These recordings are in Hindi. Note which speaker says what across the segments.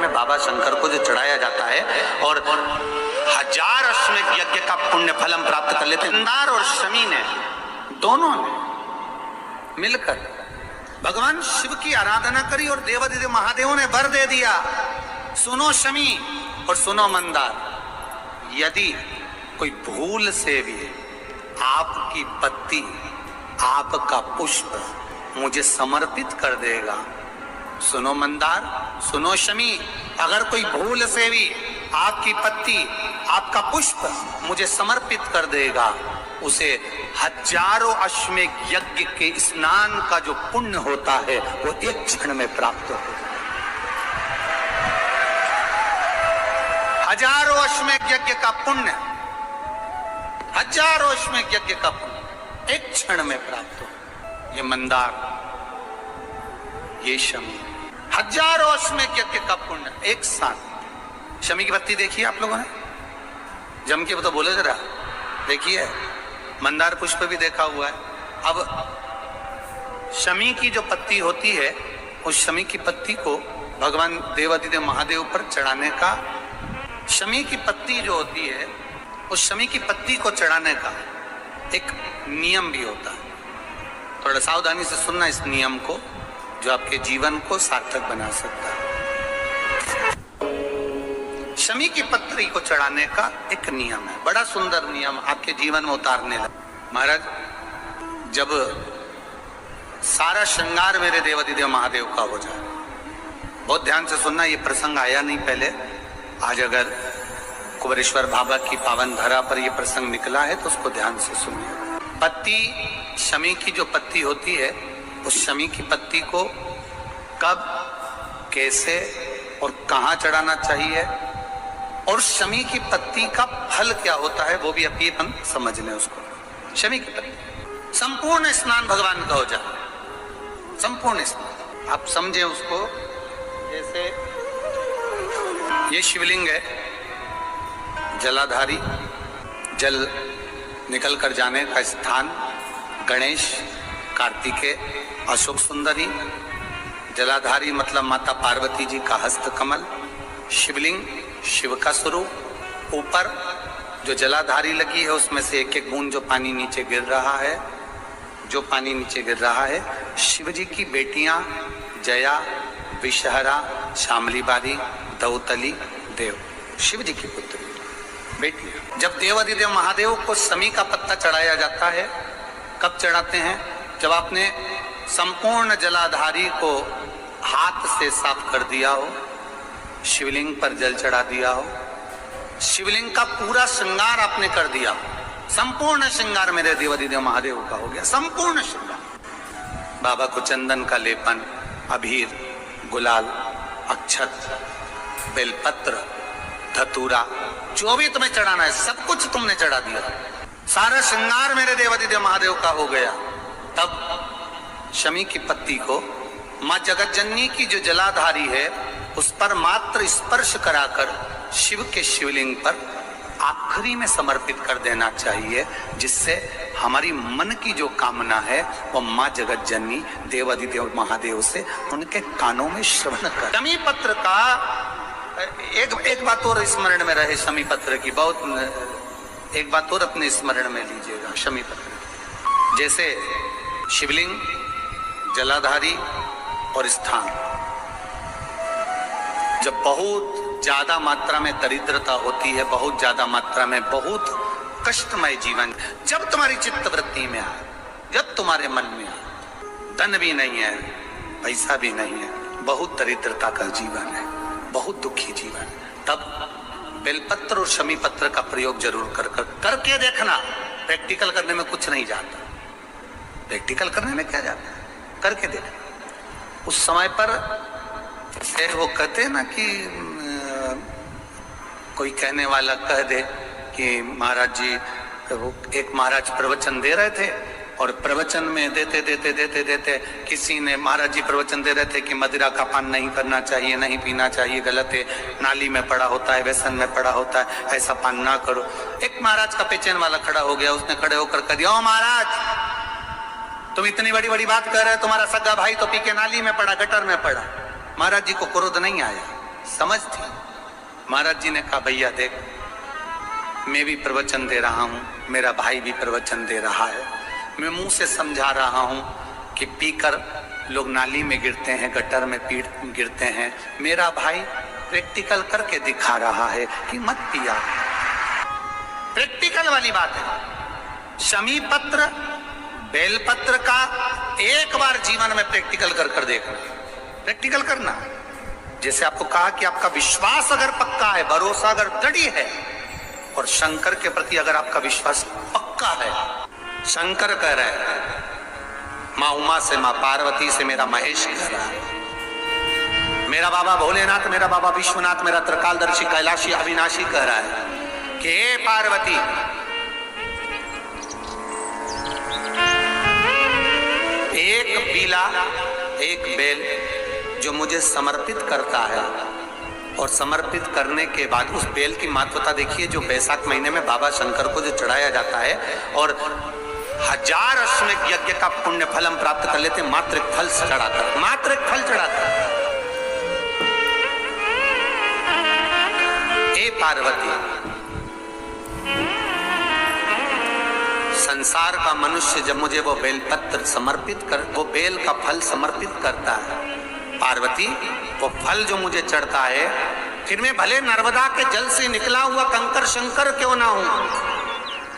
Speaker 1: में बाबा शंकर को जो चढ़ाया जाता है और 1000 अश्वमेध यज्ञ का पुण्य फलम प्राप्त कर लेते। मंदार और शमी ने दोनों ने मिलकर भगवान शिव की आराधना करी और देवादिदेव महादेवों ने वर दे दिया, सुनो शमी और सुनो मंदार, यदि कोई भूल से भी आपकी पत्ती, आपका पुष्प मुझे समर्पित कर देगा, सुनो मंदार, सुनो शमी, अगर कोई भूल से भी आपकी पत्ती, आपका पुष्प मुझे समर्पित कर देगा, उसे 1000 अश्वमेध यज्ञ के स्नान का जो पुण्य होता है वो एक क्षण में प्राप्त होगा। 1000 अश्वमेध यज्ञ का पुण्य, 1000 अश्वमेध यज्ञ का पुण्य एक क्षण में प्राप्त हो। ये मंदार, ये शमी, 1000 अश्वमेध यज्ञ का पुण्य एक साथ। शमी की पत्ती देखिए आप लोगों ने, जम के तो बोले जरा, देखिए मंदार पुष्प भी देखा हुआ है। अब शमी की जो पत्ती होती है, उस शमी की पत्ती को भगवान देवादिदेव महादेव पर चढ़ाने का, शमी की पत्ती जो होती है उस शमी की पत्ती को चढ़ाने का एक नियम भी होता है। थोड़ा सावधानी से सुनना इस नियम को, जो आपके जीवन को सार्थक बना सकता है। शमी की पत्री को चढ़ाने का एक नियम है, बड़ा सुंदर नियम, आपके जीवन में उतारने लगा। महाराज, जब सारा श्रृंगार मेरे देवादिदेव महादेव का हो जाए, बहुत ध्यान से सुनना, ये प्रसंग आया नहीं पहले, आज अगर कुबेरेश्वर बाबा की पावन धरा पर यह प्रसंग निकला है तो उसको ध्यान से सुनिए। पत्ती, शमी की जो पत्ती होती है, उस शमी की पत्ती को कब, कैसे और कहां चढ़ाना चाहिए, और शमी की पत्ती का फल क्या होता है वो भी अभी हम समझ लें उसको। शमी की पत्ती, संपूर्ण स्नान भगवान का हो जाए, संपूर्ण स्नान आप समझे उसको। जैसे ये शिवलिंग है, जलाधारी, जल निकल कर जाने का स्थान, गणेश, कार्तिकेय, अशोक सुंदरी, जलाधारी मतलब माता पार्वती जी का हस्त कमल, शिवलिंग शिव का स्वरूप, ऊपर जो जलाधारी लगी है उसमें से एक एक बूंद जो पानी नीचे गिर रहा है, जो पानी नीचे गिर रहा है, शिव जी की बेटियां जया, विषहरा, शामली बारी, दौतली, देव, शिव जी की पुत्री बेटियां। जब देवादिदेव महादेव को शमी का पत्ता चढ़ाया जाता है, कब चढ़ाते हैं, जब आपने संपूर्ण जलाधारी को हाथ से साफ कर दिया हो, शिवलिंग पर जल चढ़ा दिया हो, शिवलिंग का पूरा श्रृंगार आपने कर दिया, संपूर्ण श्रृंगार मेरे देवादिदेव महादेव का हो गया, संपूर्ण श्रृंगार। बाबा को चंदन का लेपन, अबीर, गुलाल, अक्षत, बेलपत्र, धतूरा, जो भी तुम्हें चढ़ाना है सब कुछ तुमने चढ़ा दिया, सारा श्रृंगार मेरे देवादिदेव महादेव का हो गया। तब शमी की पत्ती को मां जगत जननी की जो जलाधारी है उस पर मात्र स्पर्श कराकर शिव के शिवलिंग पर आखिरी में समर्पित कर देना चाहिए, जिससे हमारी मन की जो कामना है वो मां जगत जननी देवादिदेव महादेव से उनके कानों में श्रवण कर। शमी पत्र का एक बात और स्मरण में रहे, शमी पत्र की बहुत एक बात और अपने स्मरण में लीजिएगा। शमी पत्र जैसे शिवलिंग, जलाधारी और स्थान, जब बहुत ज्यादा मात्रा में दरिद्रता होती है, बहुत ज्यादा मात्रा में बहुत कष्टमय जीवन, जब तुम्हारी चित्त वृत्ति में आए, जब तुम्हारे मन में आए, धन भी नहीं है, पैसा भी नहीं है, बहुत दरिद्रता का जीवन है, बहुत दुखी जीवन, तब बेलपत्र और शमी पत्र का प्रयोग जरूर करके देखना। प्रैक्टिकल करने में कुछ नहीं जाता, प्रैक्टिकल करने में क्या जाता है, करके देखना। उस समय पर वो कहते हैं ना कि कोई कहने वाला कह दे कि महाराज जी, वो एक महाराज प्रवचन दे रहे थे और प्रवचन में देते देते देते देते किसी ने, महाराज जी प्रवचन दे रहे थे कि मदिरा का पान नहीं करना चाहिए, नहीं पीना चाहिए, गलत है, नाली में पड़ा होता है, व्यसन में पड़ा होता है, ऐसा पान ना करो। एक महाराज का पेचन वाला खड़ा हो गया, उसने खड़े होकर कह दिया, ओ महाराज तुम इतनी बड़ी बड़ी बात कर रहे हो, तुम्हारा सगा भाई तो पी के नाली में पड़ा, गटर में पड़ा। महाराज जी को क्रोध नहीं आया, समझ थी। महाराज जी ने कहा भैया देख, मैं भी प्रवचन दे रहा हूँ, मेरा भाई भी प्रवचन दे रहा है, मैं मुंह से समझा रहा हूँ कि पीकर लोग नाली में गिरते हैं, गटर में गिरते हैं, मेरा भाई प्रैक्टिकल करके दिखा रहा है कि मत पिया। प्रैक्टिकल वाली बात है। शमी पत्र बेलपत्र का एक बार जीवन में प्रैक्टिकल कर देखना, प्रैक्टिकल करना। जैसे आपको कहा कि आपका विश्वास अगर पक्का है, भरोसा अगर दृढ़ है, और शंकर के प्रति अगर आपका विश्वास पक्का है, शंकर कह रहे हैं माँ उमा से, माँ पार्वती से, मेरा महेश कह रहा है, मेरा बाबा भोलेनाथ, मेरा बाबा विश्वनाथ, मेरा त्रिकालदर्शी कैलाशी अविनाशी कह रहा है कि हे पार्वती, एक पीला एक बेल जो मुझे समर्पित करता है, और समर्पित करने के बाद उस बेल की महत्वता देखिए, जो बैसाख महीने में बाबा शंकर को जो चढ़ाया जाता है, और 1000 अश्वमेध यज्ञ का पुण्य फल हम प्राप्त कर लेते मात्र एक फल चढ़ाकर, मात्र एक फल चढ़ाकर। हे पार्वती, संसार का मनुष्य जब मुझे वो बेलपत्र समर्पित कर, वो बेल का फल समर्पित करता है, पार्वती वो फल जो मुझे चढ़ता है, फिर मैं भले नर्मदा के जल से निकला हुआ कंकर शंकर क्यों ना हूं,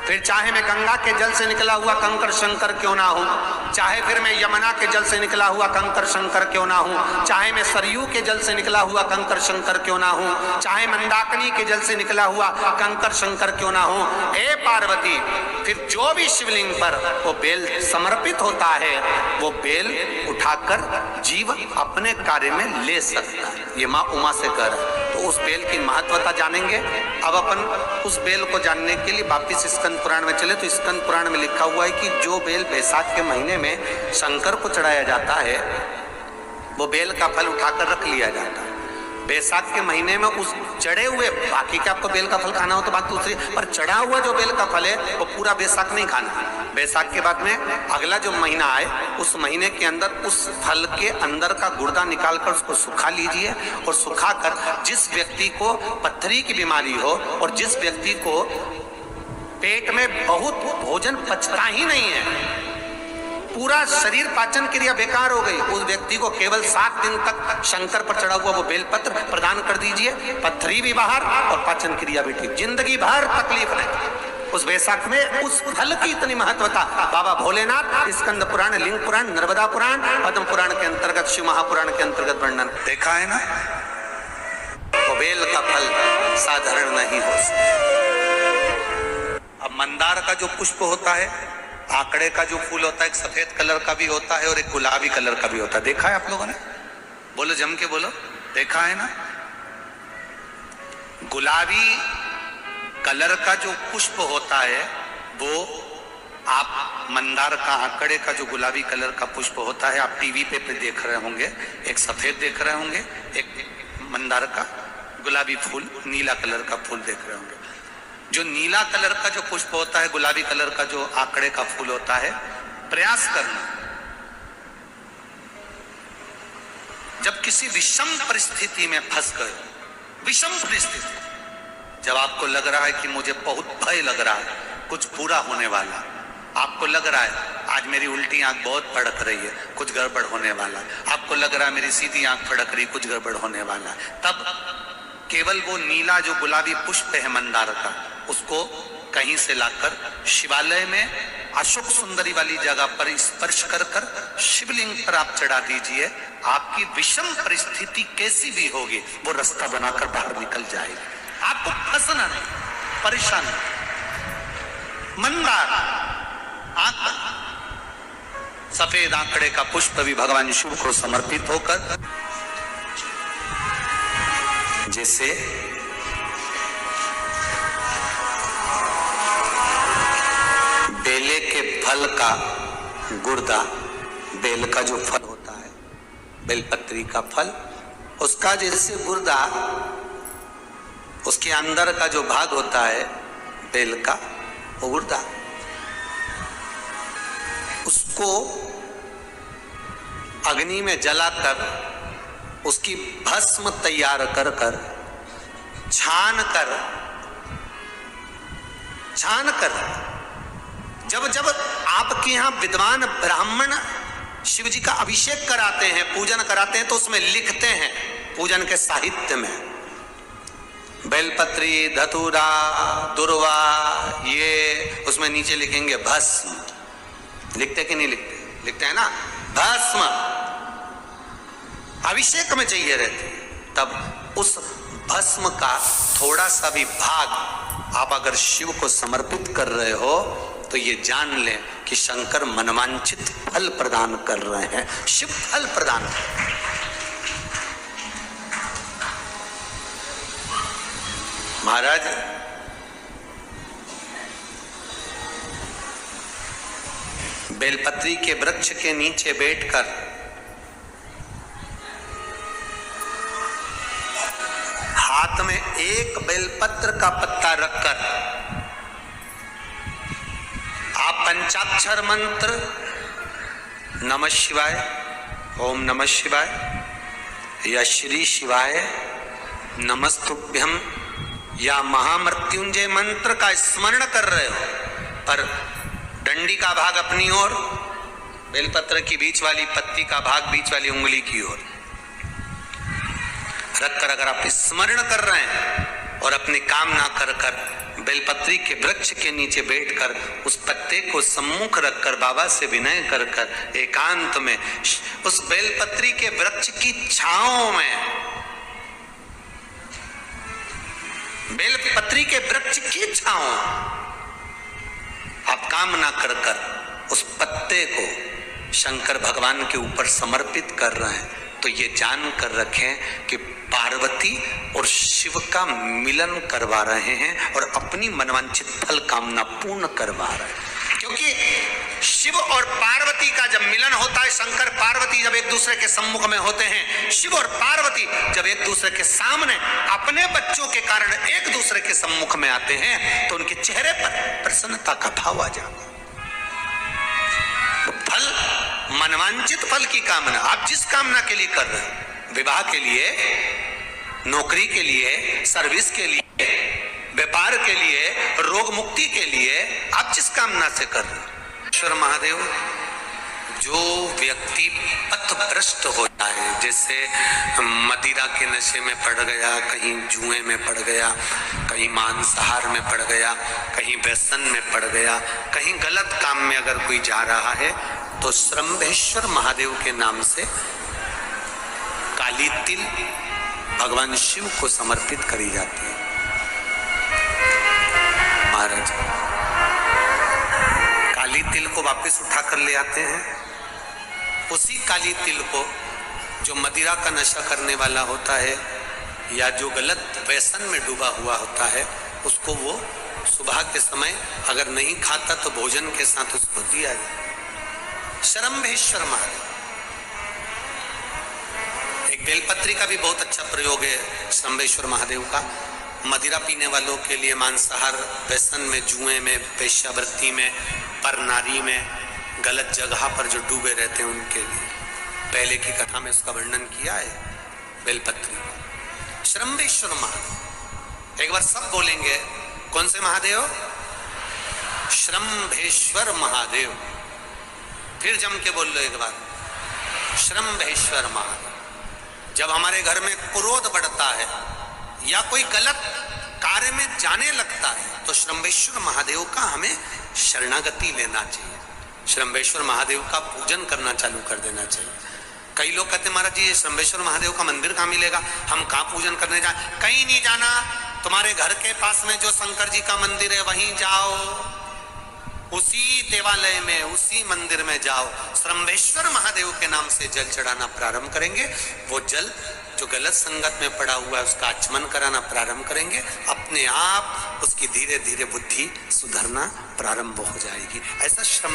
Speaker 1: फिर चाहे मैं गंगा के जल से निकला हुआ कंकर शंकर क्यों ना हूं, चाहे फिर मैं यमुना के जल से निकला हुआ कंकर शंकर क्यों ना हूं, चाहे मैं सरयू के जल से निकला हुआ कंकर शंकर क्यों ना हूं, चाहे मंदाकिनी के जल से निकला हुआ कंकर शंकर क्यों ना हूं, हे पार्वती, फिर जो भी शिवलिंग पर वो बेल समर्पित होता है, वो बेल उठाकर जीव अपने कार्य में ले सकता है। ये माँ उमा से कह रहा है। तो उस बेल की महत्वता जानेंगे। अब अपन उस बेल को जानने के लिए वापिस स्कंद पुराण में चले, तो स्कंद पुराण में लिखा हुआ है कि जो बेल बैसाख के महीने में शंकर को चढ़ाया जाता है, वो बेल का फल उठाकर रख लिया जाता है। बैसाख के महीने में उस चढ़े हुए, बाकी के आपको बेल का फल खाना हो तो बात दूसरी, पर चढ़ा हुआ जो बेल का फल है वो पूरा बैसाख नहीं खाना। बैसाख के बाद में अगला जो महीना आए, उस महीने के अंदर उस फल के अंदर का गुर्दा निकालकर उसको सुखा लीजिए, और सुखाकर जिस व्यक्ति को पत्थरी की बीमारी हो, और जिस व्यक्ति को पेट में बहुत भोजन पचता ही नहीं है, पूरा शरीर पाचन क्रिया बेकार हो गई, उस व्यक्ति को केवल 7 दिन तक शंकर पर चढ़ा हुआ वो बेलपत्र प्रदान कर दीजिए, पत्थरी भी बाहर और पाचन क्रिया भी ठीक, जिंदगी भर तकलीफ नहीं। उस बैसाख में उस फल की इतनी महत्वता बाबा भोलेनाथ स्कंद पुराण, लिंग पुराण, नर्मदा पुराण, पद्म पुराण के अंतर्गत, शिव महापुराण के अंतर्गत वर्णन देखा है ना। तो बेल का फल साधारण नहीं हो सकता। अब मंदार का जो पुष्प होता है, आंकड़े का जो फूल होता है, एक सफेद कलर का भी होता है और एक गुलाबी कलर का भी होता है, देखा है आप लोगों ने? बोलो जम के बोलो, देखा है ना। गुलाबी कलर का जो पुष्प होता है वो आप मंदार का, आंकड़े का जो गुलाबी कलर का पुष्प होता है, आप टीवी पे देख रहे होंगे, एक सफेद देख रहे होंगे, एक मंदार का गुलाबी फूल, नीला कलर का फूल देख रहे होंगे। जो नीला कलर का जो पुष्प होता है, गुलाबी कलर का जो आंकड़े का फूल होता है, प्रयास करना, जब किसी विषम परिस्थिति में फंस गए, विषम परिस्थिति, जब आपको लग रहा है कि मुझे बहुत भय लग रहा है, कुछ बुरा होने वाला, आपको लग रहा है आज मेरी उल्टी आंख बहुत फड़क रही है, कुछ गड़बड़ होने वाला, आपको लग रहा है मेरी सीधी आंख फड़क रही, कुछ गड़बड़ होने वाला, तब केवल वो नीला जो गुलाबी पुष्प है मंदार का, उसको कहीं से लाकर शिवालय में अशोक सुंदरी वाली जगह पर स्पर्श कर कर शिवलिंग पर आप चढ़ा दीजिए। आपकी विषम परिस्थिति कैसी भी होगी, वो रास्ता बनाकर बाहर निकल जाएगी, आपको फंसना नहीं, परेशान नहीं। मंदार आंकड़ा, सफेद आंकड़े का पुष्प भी भगवान शिव को समर्पित होकर, जैसे बेले के फल का गुर्दा, बेल का जो फल होता है, बेलपत्री का फल, उसका जैसे गुर्दा, उसके अंदर का जो भाग होता है बेल का, वो गुर्दा, उसको अग्नि में जलाकर उसकी भस्म तैयार कर कर छान कर जब जब आपके यहां विद्वान ब्राह्मण शिव जी का अभिषेक कराते हैं, पूजन कराते हैं, तो उसमें लिखते हैं पूजन के साहित्य में बेलपत्री, धतूरा, दुर्वा, ये उसमें नीचे लिखेंगे भस्म। लिखते कि नहीं लिखते? लिखते हैं ना, भस्म अभिषेक में चाहिए रहती है। तब उस भस्म का थोड़ा सा भी भाग आप अगर शिव को समर्पित कर रहे हो तो ये जान लें कि शंकर मनवांछित फल प्रदान कर रहे हैं। शिव फल प्रदान महाराज बेलपत्री के वृक्ष के नीचे बैठकर हाथ में एक बेलपत्र का पत्ता रखकर आप पंचाक्षर मंत्र नमः शिवाय, ओम नमः शिवाय या श्री शिवाय नमस्तुभ्यम या महामृत्युंजय मंत्र का स्मरण कर रहे हो, पर डंडी का भाग अपनी ओर, बेलपत्र की बीच वाली पत्ती का भाग बीच वाली उंगली की ओर रखकर अगर आप स्मरण कर रहे हैं और अपनी कामना कर कर बेलपत्री के वृक्ष के नीचे बैठकर उस पत्ते को सम्मुख रखकर बाबा से विनय कर कर एकांत में उस बेलपत्री के वृक्ष की छांव में, बेलपत्री के वृक्ष की छांव आप कामना कर कर उस पत्ते को शंकर भगवान के ऊपर समर्पित कर रहे हैं, तो ये जान कर रखें कि पार्वती और शिव का मिलन करवा रहे हैं और अपनी मनवांछित फल कामना पूर्ण करवा रहे हैं। क्योंकि शिव और पार्वती का जब मिलन होता है, शंकर पार्वती जब एक दूसरे के सम्मुख में होते हैं, शिव और पार्वती जब एक दूसरे के सामने अपने बच्चों के कारण एक दूसरे के सम्मुख में आते हैं, तो उनके चेहरे पर प्रसन्नता का भाव आ जाता है। फल, मनवांचित फल की कामना आप जिस कामना के लिए कर रहे हैं, विवाह के लिए, नौकरी के लिए, सर्विस के लिए, व्यापार के लिए, रोग मुक्ति के लिए, आप जिस कामना से कर रहे हैं, ईश्वर महादेव जो व्यक्ति पथभ्रष्ट हो जाए, जैसे मदिरा के नशे में पड़ गया, कहीं जुए में पड़ गया, कहीं मांसाहार में पड़ गया, कहीं व्यसन में पड़ गया, कहीं गलत काम में अगर कोई जा रहा है, तो श्रंभेश्वर महादेव के नाम से काली तिल भगवान शिव को समर्पित करी जाती है। महाराज काली तिल को वापस उठा कर ले आते हैं, उसी काली तिल को जो मदिरा का नशा करने वाला होता है या जो गलत व्यसन में डूबा हुआ होता है, उसको वो सुबह के समय अगर नहीं खाता तो भोजन के साथ उसको दिया जाए। श्रंभेश्वर महादेव, एक बेलपत्री का भी बहुत अच्छा प्रयोग है श्रंभेश्वर महादेव का, मदिरा पीने वालों के लिए, मांसाहार, व्यसन में, जुए में, वेश्यावृत्ति में, पर नारी में, गलत जगह पर जो डूबे रहते हैं उनके लिए। पहले की कथा में उसका वर्णन किया है बेलपत्री। श्रंभेश्वर महादेव, एक बार सब बोलेंगे, कौन से महादेव? श्रंभेश्वर महादेव। फिर जम के बोल लो एक बार, श्रंभेश्वर महादेव। जब हमारे घर में क्रोध बढ़ता है या कोई गलत कार्य में जाने लगता है, तो श्रंभेश्वर महादेव का हमें शरणागति लेना चाहिए, श्रंभेश्वर महादेव का पूजन करना चालू कर देना चाहिए। कई लोग कहते हैं महाराज जी ये श्रंभेश्वर महादेव का मंदिर कहाँ मिलेगा, हम कहाँ पूजन करने जाए? कहीं नहीं जाना, तुम्हारे घर के पास में जो शंकर जी का मंदिर है वहीं जाओ, उसी देवालय में, उसी मंदिर में जाओ, श्रंभेश्वर महादेव के नाम से जल चढ़ाना प्रारंभ करेंगे। वो जल जो गलत संगत में पड़ा हुआ है उसका आचमन कराना प्रारंभ करेंगे, अपने आप उसकी धीरे धीरे बुद्धि सुधरना प्रारंभ हो जाएगी। ऐसा